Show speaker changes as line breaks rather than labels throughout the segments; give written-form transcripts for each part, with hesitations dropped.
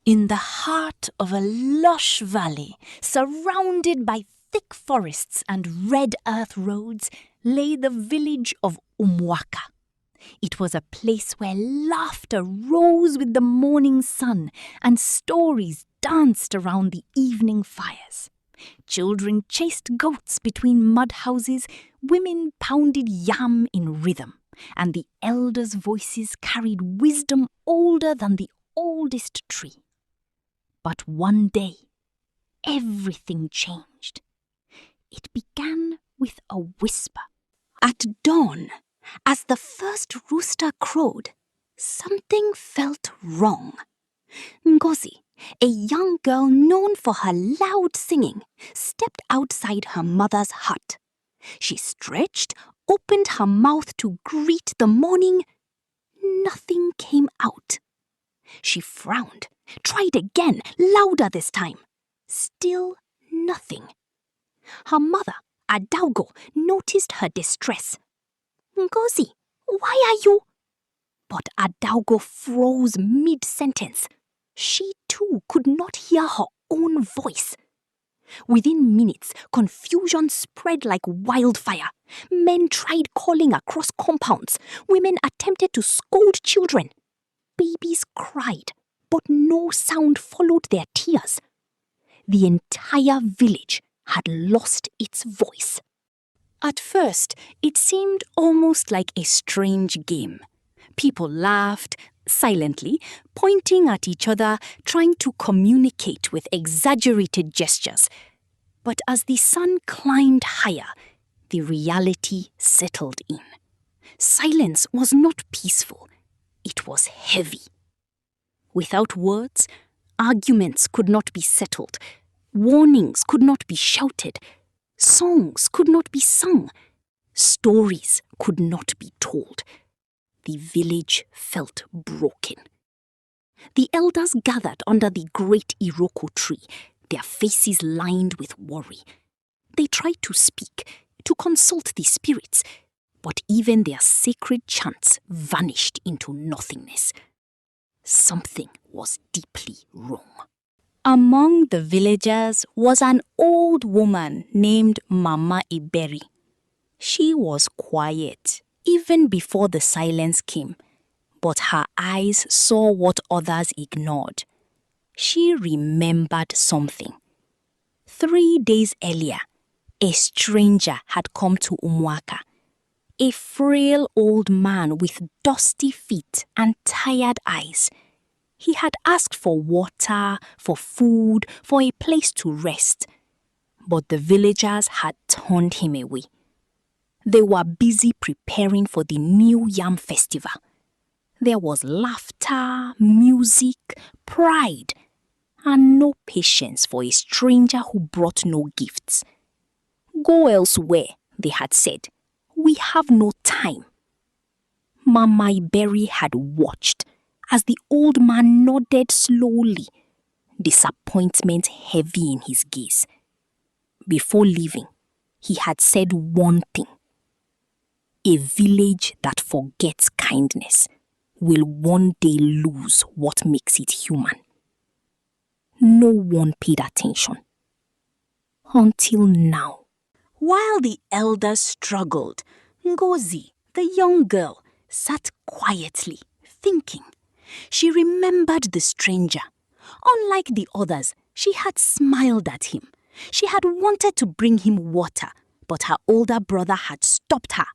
In the heart of a lush valley, surrounded by thick forests and red earth roads, lay the village of Umwaka. It was a place where laughter rose with the morning sun and stories danced around the evening fires. Children chased goats between mud houses, women pounded yam in rhythm, and the elders' voices carried wisdom older than the oldest tree. But one day, everything changed. It began with a whisper. At dawn, as the first rooster crowed, something felt wrong. Ngozi, a young girl known for her loud singing, stepped outside her mother's hut. She stretched, opened her mouth to greet the morning. Nothing came out. She frowned, tried again, louder this time. Still nothing. Her mother, Adaugo, noticed her distress. Ngozi, why are you? But Adaugo froze mid-sentence. She too could not hear her own voice. Within minutes, confusion spread like wildfire. Men tried calling across compounds. Women attempted to scold children. Babies cried, but no sound followed their tears. The entire village had lost its voice. At first, it seemed almost like a strange game. People laughed silently, pointing at each other, trying to communicate with exaggerated gestures. But as the sun climbed higher, the reality settled in. Silence was not peaceful. It was heavy. Without words, arguments could not be settled. Warnings could not be shouted. Songs could not be sung. Stories could not be told. The village felt broken. The elders gathered under the great Iroko tree, their faces lined with worry. They tried to speak, to consult the spirits, but even their sacred chants vanished into nothingness. Something was deeply wrong. Among the villagers was an old woman named Mama Iberi. She was quiet, even before the silence came, but her eyes saw what others ignored. She remembered something. 3 days earlier, a stranger had come to Umwaka. A frail old man with dusty feet and tired eyes. He had asked for water, for food, for a place to rest. But the villagers had turned him away. They were busy preparing for the new yam festival. There was laughter, music, pride, and no patience for a stranger who brought no gifts. Go elsewhere, they had said. We have no time. Mama Iberi had watched as the old man nodded slowly, disappointment heavy in his gaze. Before leaving, he had said one thing. A village that forgets kindness will one day lose what makes it human. No one paid attention. Until now. While the elders struggled, Ngozi, the young girl, sat quietly, thinking. She remembered the stranger. Unlike the others, she had smiled at him. She had wanted to bring him water, but her older brother had stopped her.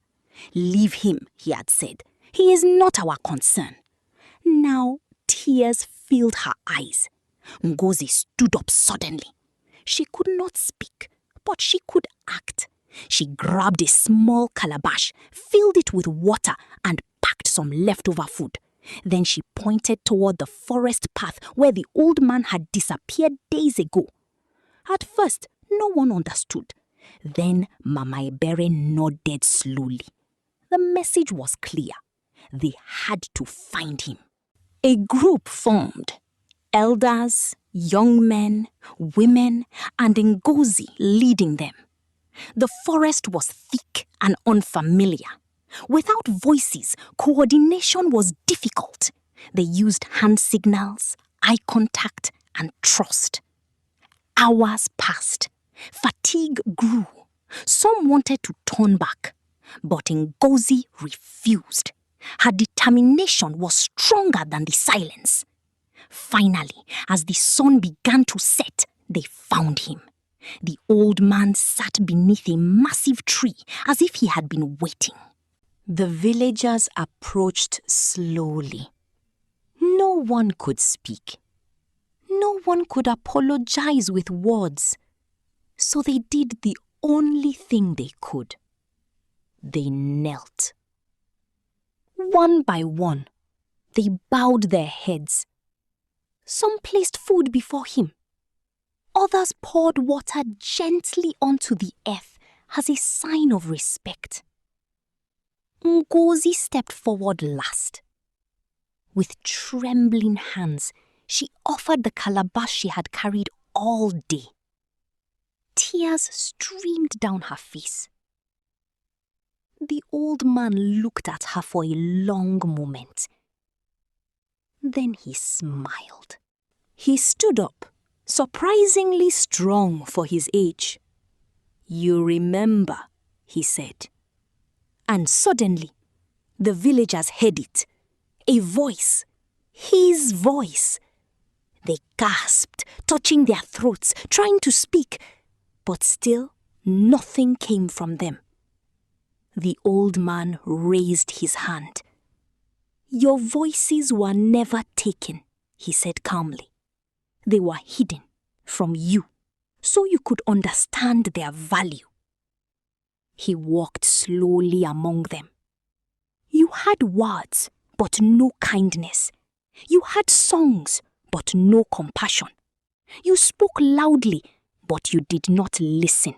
Leave him, he had said. He is not our concern. Now, tears filled her eyes. Ngozi stood up suddenly. She could not speak, but she could act. She grabbed a small calabash, filled it with water, and packed some leftover food. Then she pointed toward the forest path where the old man had disappeared days ago. At first, no one understood. Then Mama Iberi nodded slowly. The message was clear. They had to find him. A group formed. Elders, young men, women, and Ngozi leading them. The forest was thick and unfamiliar. Without voices, coordination was difficult. They used hand signals, eye contact and trust. Hours passed. Fatigue grew. Some wanted to turn back, but Ngozi refused. Her determination was stronger than the silence. Finally, as the sun began to set, they found him. The old man sat beneath a massive tree as if he had been waiting. The villagers approached slowly. No one could speak. No one could apologize with words. So they did the only thing they could. They knelt. One by one, they bowed their heads. Some placed food before him. Others poured water gently onto the earth as a sign of respect. Ngozi stepped forward last. With trembling hands, she offered the calabash she had carried all day. Tears streamed down her face. The old man looked at her for a long moment. Then he smiled. He stood up, surprisingly strong for his age. "You remember," he said. And suddenly, the villagers heard it. A voice. His voice. They gasped, touching their throats, trying to speak, but still nothing came from them. The old man raised his hand. "Your voices were never taken," he said calmly. "They were hidden from you, so you could understand their value." He walked slowly among them. "You had words, but no kindness. You had songs, but no compassion. You spoke loudly, but you did not listen."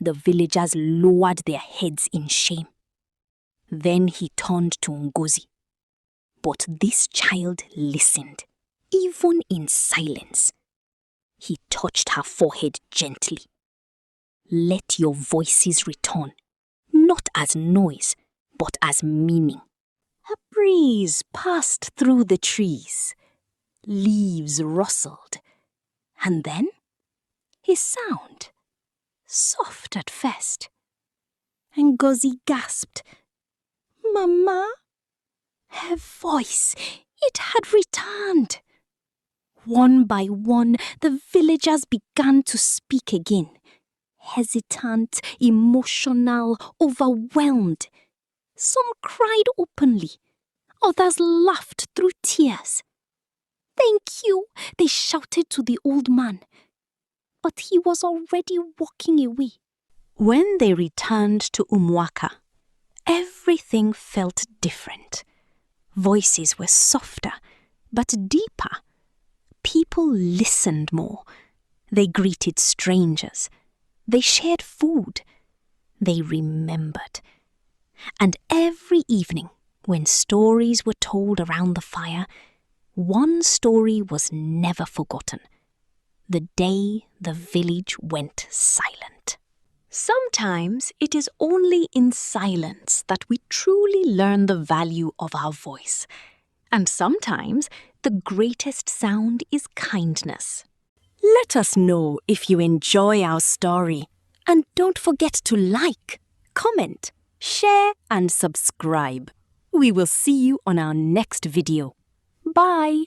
The villagers lowered their heads in shame. Then he turned to Ngozi. But this child listened, even in silence. He touched her forehead gently. "Let your voices return, not as noise, but as meaning." A breeze passed through the trees. Leaves rustled. And then, a sound, soft at first. Ngozi gasped, "Mama!" Her voice, it had returned. One by one, the villagers began to speak again. Hesitant, emotional, overwhelmed. Some cried openly. Others laughed through tears. "Thank you," they shouted to the old man. But he was already walking away. When they returned to Umwaka, everything felt different. Voices were softer, but deeper. People listened more. They greeted strangers. They shared food. They remembered. And every evening, when stories were told around the fire, one story was never forgotten. The day the village went silent. Sometimes it is only in silence that we truly learn the value of our voice. And sometimes the greatest sound is kindness. Let us know if you enjoy our story. And don't forget to like, comment, share and subscribe. We will see you on our next video. Bye!